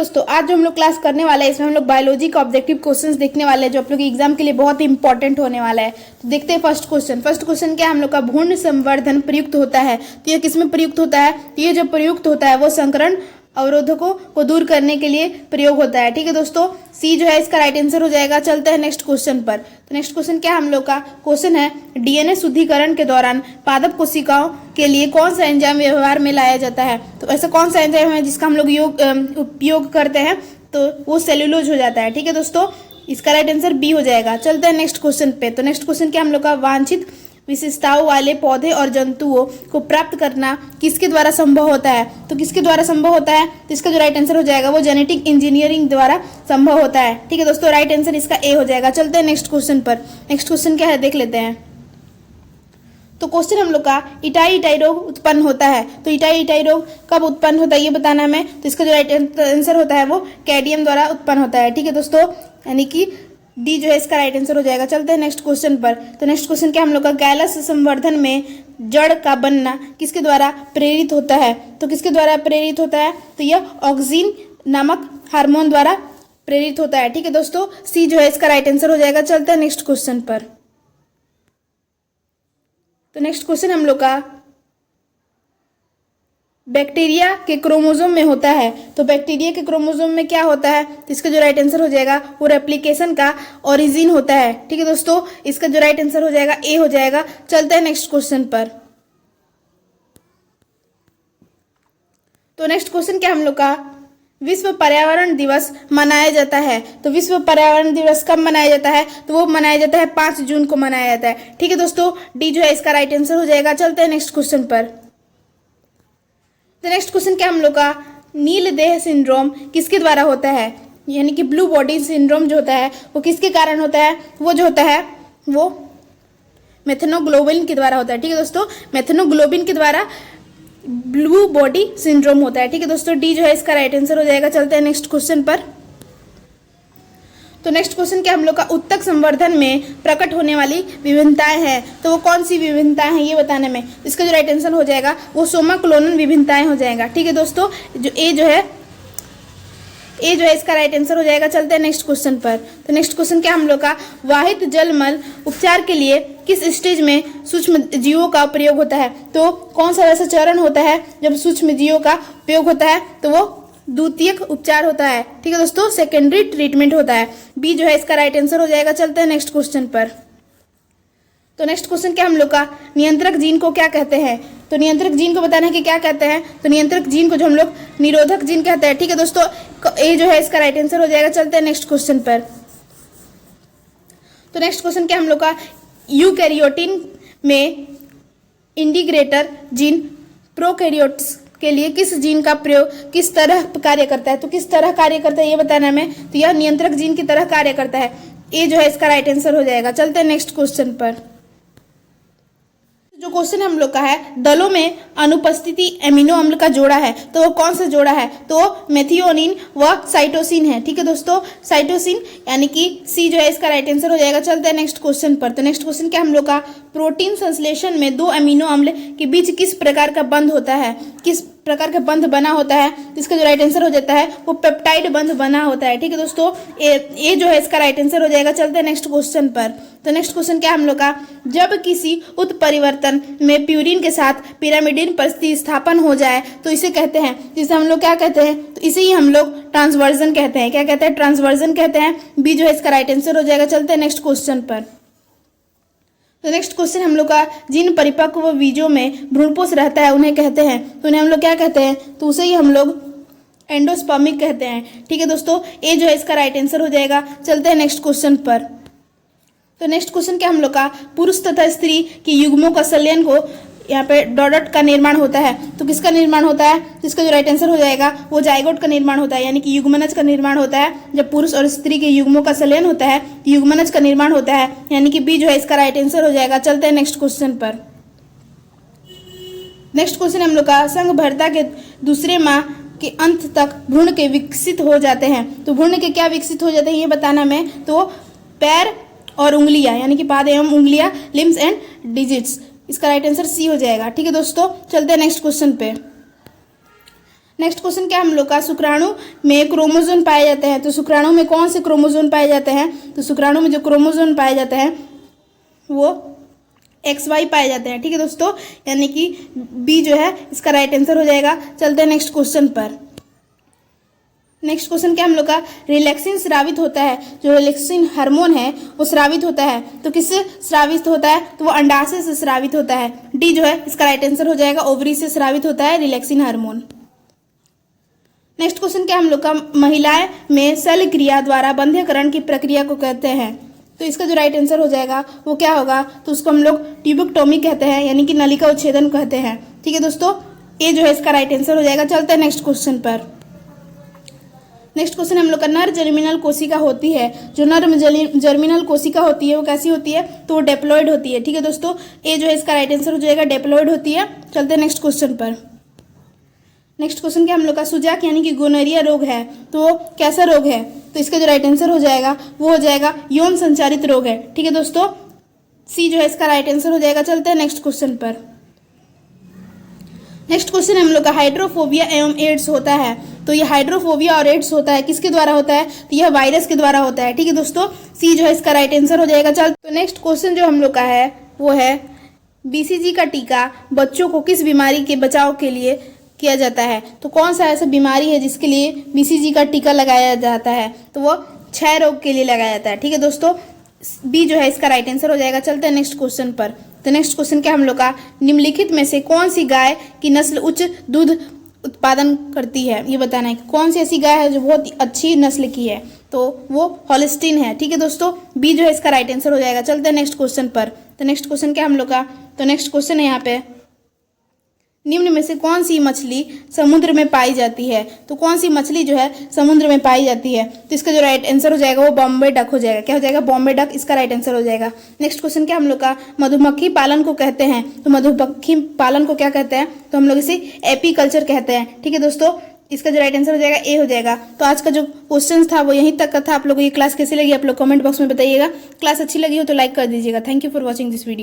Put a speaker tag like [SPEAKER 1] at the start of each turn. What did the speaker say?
[SPEAKER 1] दोस्तों, आज जो हम लोग क्लास करने वाले हैं इसमें हम लोग बायोलॉजी का ऑब्जेक्टिव क्वेश्चंस देखने वाले हैं जो आप लोग के एग्जाम के लिए बहुत ही इंपॉर्टेंट होने वाला है। तो देखते हैं फर्स्ट क्वेश्चन क्या हम लोग का भ्रूण संवर्धन प्रयुक्त होता है। तो ये किसमें प्रयुक्त होता है? तो ये जो प्रयुक्त होता है वो संकरण अवरोधकों को दूर करने के लिए प्रयोग होता है। ठीक है दोस्तों, सी जो है इसका राइट आंसर हो जाएगा। चलते हैं नेक्स्ट क्वेश्चन पर। तो नेक्स्ट क्वेश्चन क्या हम लोग का क्वेश्चन है, डीएनए शुद्धिकरण के दौरान पादप कोशिकाओं के लिए कौन सा एंजाइम व्यवहार में लाया जाता है। तो ऐसा कौन सा एंजाइम है जिसका हम लोग उपयोग करते हैं, तो वो सेल्यूलोज हो जाता है। ठीक है दोस्तों, इसका राइट आंसर बी हो जाएगा। चलते हैं नेक्स्ट क्वेश्चन पे। तो नेक्स्ट क्वेश्चन क्या हम लोग का, वांछित विशेषताओं वाले पौधे और जंतुओं को प्राप्त करना किसके द्वारा संभव होता है। तो किसके द्वारा संभव होता है, तो इसका जो राइट आंसर हो जाएगा वो जेनेटिक इंजीनियरिंग द्वारा संभव होता है। ठीक है दोस्तों, राइट आंसर इसका ए हो जाएगा। चलते हैं नेक्स्ट क्वेश्चन पर। नेक्स्ट क्वेश्चन क्या है देख लेते हैं। तो क्वेश्चन हम लोग का इटाई रोग उत्पन्न होता है। तो इटाई रोग कब उत्पन्न होता है ये बताना हमें। तो इसका जो राइट आंसर होता है वो कैडियम द्वारा उत्पन्न होता है। ठीक है दोस्तों, यानी कि डी जो है इसका राइट आंसर हो जाएगा। चलते हैं नेक्स्ट क्वेश्चन पर। तो नेक्स्ट क्वेश्चन क्या हम लोग का, गैलस संवर्धन में जड़ का बनना किसके द्वारा प्रेरित होता है। तो किसके द्वारा प्रेरित होता है, तो यह ऑक्सिन नामक हार्मोन द्वारा प्रेरित होता है। ठीक है दोस्तों, सी जो है इसका राइट आंसर हो जाएगा। चलते हैं नेक्स्ट क्वेश्चन पर। तो नेक्स्ट क्वेश्चन हम लोग का बैक्टीरिया के क्रोमोसोम में होता है। तो बैक्टीरिया के क्रोमोसोम में क्या होता है, तो इसका जो राइट आंसर हो जाएगा वो रेप्लिकेशन का ओरिजिन होता है। ठीक है दोस्तों, इसका जो राइट आंसर हो जाएगा ए हो जाएगा। चलते हैं नेक्स्ट क्वेश्चन पर। तो नेक्स्ट क्वेश्चन क्या हम लोग का, विश्व पर्यावरण दिवस मनाया जाता है। तो विश्व पर्यावरण दिवस कब मनाया जाता है, तो वो मनाया जाता है 5 जून को मनाया जाता है। ठीक है दोस्तों, डी जो है इसका राइट आंसर हो जाएगा। चलते हैं नेक्स्ट क्वेश्चन पर। तो नेक्स्ट क्वेश्चन क्या हम लोग का, नील देह सिंड्रोम किसके द्वारा होता है, यानी कि ब्लू बॉडी सिंड्रोम जो होता है वो किसके कारण होता है, वो जो होता है वो मेथनोग्लोबिन के द्वारा होता है। ठीक है दोस्तों, मेथनोग्लोबिन के द्वारा ब्लू बॉडी सिंड्रोम होता है। ठीक है दोस्तों, डी जो है इसका राइट आंसर हो जाएगा। चलते हैं नेक्स्ट क्वेश्चन पर। तो नेक्स्ट क्वेश्चन क्या हम लोग का, उत्तक संवर्धन में प्रकट होने वाली विभिन्नताएं हैं। तो वो कौन सी विभिन्नताएं हैं ये बताने में, इसका जो राइट आंसर हो जाएगा वो सोमा क्लोनन विभिन्नताएं हो जाएगा। ठीक है दोस्तों, जो ए जो है इसका राइट आंसर हो जाएगा। चलते हैं नेक्स्ट क्वेश्चन पर। तो नेक्स्ट क्वेश्चन क्या हम लोग का, वाहित जलमल उपचार के लिए किस स्टेज में सूक्ष्म जीवों का प्रयोग होता है। तो कौन सा ऐसा चरण होता है जब सूक्ष्म जीवों का प्रयोग होता है, तो वो द्वितीयक उपचार होता है। ठीक है दोस्तों, सेकेंडरी ट्रीटमेंट होता है। बी जो है इसका राइट आंसर हो जाएगा। चलते हैं नेक्स्ट क्वेश्चन पर। तो नेक्स्ट क्वेश्चन क्या हम लोग का, नियंत्रक जीन को क्या कहते हैं। तो नियंत्रक जीन को बताना है कि क्या कहते हैं। तो नियंत्रक जीन को जो हम लोग निरोधक जीन कहते हैं। ठीक है दोस्तों, ए जो है इसका राइट आंसर हो जाएगा। चलते हैं नेक्स्ट क्वेश्चन पर। तो नेक्स्ट क्वेश्चन क्या हम लोग का, यूकैरियोटिन में इंटीग्रेटर जीन प्रोकैरियोट्स के लिए किस जीन का प्रयोग किस तरह कार्य करता है। तो किस तरह कार्य करता है ये बताना हमें। तो यह नियंत्रक जीन की तरह कार्य करता है। ए जो है इसका राइट आंसर हो जाएगा। चलते हैं नेक्स्ट क्वेश्चन पर। जो क्वेश्चन हम लोग का है, दलों में अनुपस्थिति एमिनो अम्ल का जोड़ा है। तो वो कौन सा जोड़ा है, तो मेथियोनिन व साइटोसिन है। ठीक है दोस्तों, साइटोसिन यानी कि सी जो है इसका राइट आंसर हो जाएगा। चलते हैं नेक्स्ट क्वेश्चन पर। तो नेक्स्ट क्वेश्चन क्या हम लोग का, प्रोटीन संश्लेषण में 2 अमीनो अम्ल के बीच किस प्रकार का बंध होता है, किस प्रकार का बंध बना होता है। इसका जो राइट आंसर हो जाता है वो पेप्टाइड बंध बना होता है। ठीक है दोस्तों, ए जो है इसका राइट आंसर हो जाएगा। चलते हैं नेक्स्ट क्वेश्चन पर। तो नेक्स्ट क्वेश्चन क्या हम लोग का, जब किसी उत्परिवर्तन में प्यूरिन के साथ पिरामिडिन प्रतिस्थापन हो जाए तो इसे कहते हैं, जिसे हम लोग क्या कहते हैं, तो इसे ही हम लोग ट्रांसवर्जन कहते हैं। क्या कहते हैं, ट्रांसवर्जन कहते हैं। बी जो है इसका राइट आंसर हो जाएगा। चलते हैं नेक्स्ट क्वेश्चन पर। तो नेक्स्ट क्वेश्चन हम लोग का, जिन परिपक्व बीजों में भ्रूणपोष रहता है उन्हें कहते हैं। तो उन्हें हम लोग क्या कहते हैं, तो उसे ही हम लोग एंडोस्पर्मिक कहते हैं। ठीक है दोस्तों, ए जो है इसका राइट आंसर हो जाएगा। चलते हैं नेक्स्ट क्वेश्चन पर। तो नेक्स्ट क्वेश्चन क्या हम लोग का, पुरुष तथा स्त्री की युग्मों का संलयन को यहाँ पे डॉट का निर्माण होता है। तो किसका निर्माण होता है, तो इसका जो राइट आंसर हो जाएगा वो जाइगोट का निर्माण होता है, यानी कि युग्मनज का निर्माण होता है। जब पुरुष और स्त्री के युग्मों का संलयन होता है युग्मनज का निर्माण होता है, यानी कि बी जो है इसका राइट आंसर हो जाएगा। चलते हैं नेक्स्ट क्वेश्चन पर। नेक्स्ट क्वेश्चन हम लोग का, संघभरता के दूसरे माह के अंत तक भ्रूण के विकसित हो जाते हैं। तो भ्रूण के क्या विकसित हो जाते हैं ये बताना हमें। तो पैर और उंगलियां, यानी कि पाद एवं उंगलियां, लिम्स एंड डिजिट्स, इसका राइट आंसर सी हो जाएगा। ठीक है दोस्तों, चलते हैं नेक्स्ट क्वेश्चन पे। नेक्स्ट क्वेश्चन क्या हम लोग का, शुक्राणु में क्रोमोसोम पाए जाते हैं। तो शुक्राणु में कौन से क्रोमोसोम पाए जाते हैं? तो शुक्राणु में जो क्रोमोसोम पाए जाते हैं वो XY पाए जाते हैं। ठीक है दोस्तों, यानी कि बी जो है इसका राइट आंसर हो जाएगा। चलते हैं नेक्स्ट क्वेश्चन पर। नेक्स्ट क्वेश्चन क्या हम लोग का, रिलैक्सिन स्रावित होता है, जो रिलैक्सिन हार्मोन है वो स्रावित होता है, तो किससे स्रावित होता है? तो वो अंडाशय से स्रावित होता है। डी जो है इसका राइट आंसर हो जाएगा, ओवरी से स्रावित होता है रिलैक्सिन हार्मोन। नेक्स्ट क्वेश्चन क्या हम लोग का, महिलाएं में शल्य क्रिया द्वारा बंध्यकरण की प्रक्रिया को कहते हैं। तो इसका जो राइट आंसर हो जाएगा वो क्या होगा, तो उसको हम लोग ट्यूबेक्टोमी कहते हैं, यानी कि नलिका उच्छेदन कहते हैं। ठीक है दोस्तों, ए जो है इसका राइट आंसर हो जाएगा। चलते हैं नेक्स्ट क्वेश्चन पर। नेक्स्ट क्वेश्चन हम लोग का, नर जर्मिनल कोशिका होती है, जो नर जर्मिनल कोशिका होती है वो कैसी होती है? तो वो डेप्लॉइड होती है। ठीक है दोस्तों, ए जो है इसका राइट आंसर हो जाएगा, डेप्लॉइड होती है। चलते हैं नेक्स्ट क्वेश्चन पर। नेक्स्ट क्वेश्चन क्या हम लोग का, सुजाक यानी कि गोनोरिया रोग है, तो वो कैसा रोग है? तो इसका जो राइट आंसर हो जाएगा वो हो जाएगा यौन संचारित रोग है। ठीक है दोस्तों, सी जो है इसका राइट आंसर हो जाएगा। चलते हैं नेक्स्ट क्वेश्चन पर। नेक्स्ट क्वेश्चन हम लोग का, हाइड्रोफोबिया एवं एड्स होता है। तो ये हाइड्रोफोबिया और एड्स होता है किसके द्वारा होता है? तो यह वायरस के द्वारा होता है। ठीक है दोस्तों, सी जो है इसका राइट आंसर हो जाएगा। चल, तो नेक्स्ट क्वेश्चन जो हम लोग का है वो है, BCG का टीका बच्चों को किस बीमारी के बचाव के लिए किया जाता है? तो कौन सा ऐसा बीमारी है जिसके लिए BCG का टीका लगाया जाता है? तो वो क्षय रोग के लिए लगाया जाता है। ठीक है दोस्तों, बी जो है इसका राइट आंसर हो जाएगा। चलते हैं नेक्स्ट क्वेश्चन पर। तो नेक्स्ट क्वेश्चन क्या हम लोग का, निम्नलिखित में से कौन सी गाय की नस्ल उच्च दूध उत्पादन करती है? ये बताना है कि कौन सी ऐसी गाय है जो बहुत अच्छी नस्ल की है। तो वो हॉलिस्टीन है। ठीक है दोस्तों, बी जो है इसका राइट आंसर हो जाएगा। चलते हैं नेक्स्ट क्वेश्चन पर। तो नेक्स्ट क्वेश्चन क्या हम लोग का, तो नेक्स्ट क्वेश्चन है यहाँ पे, निम्न में से कौन सी मछली समुद्र में पाई जाती है? तो कौन सी मछली जो है समुद्र में पाई जाती है? तो इसका जो राइट आंसर हो जाएगा वो बॉम्बे डक हो जाएगा। क्या हो जाएगा? बॉम्बे डक इसका राइट आंसर हो जाएगा। नेक्स्ट क्वेश्चन क्या हम लोग का, मधुमक्खी पालन को कहते हैं। तो मधुमक्खी पालन को क्या कहते हैं? तो हम लोग इसे एपीकल्चर कहते हैं। ठीक है दोस्तों, इसका जो राइट आंसर हो जाएगा ए हो जाएगा। तो आज का जो क्वेश्चन था वो यहीं तक का था। आप लोगों को ये क्लास कैसी लगी आप लोग कमेंट बॉक्स में बताइएगा। क्लास अच्छी लगी हो तो लाइक कर दीजिएगा। Thank you for watching this video.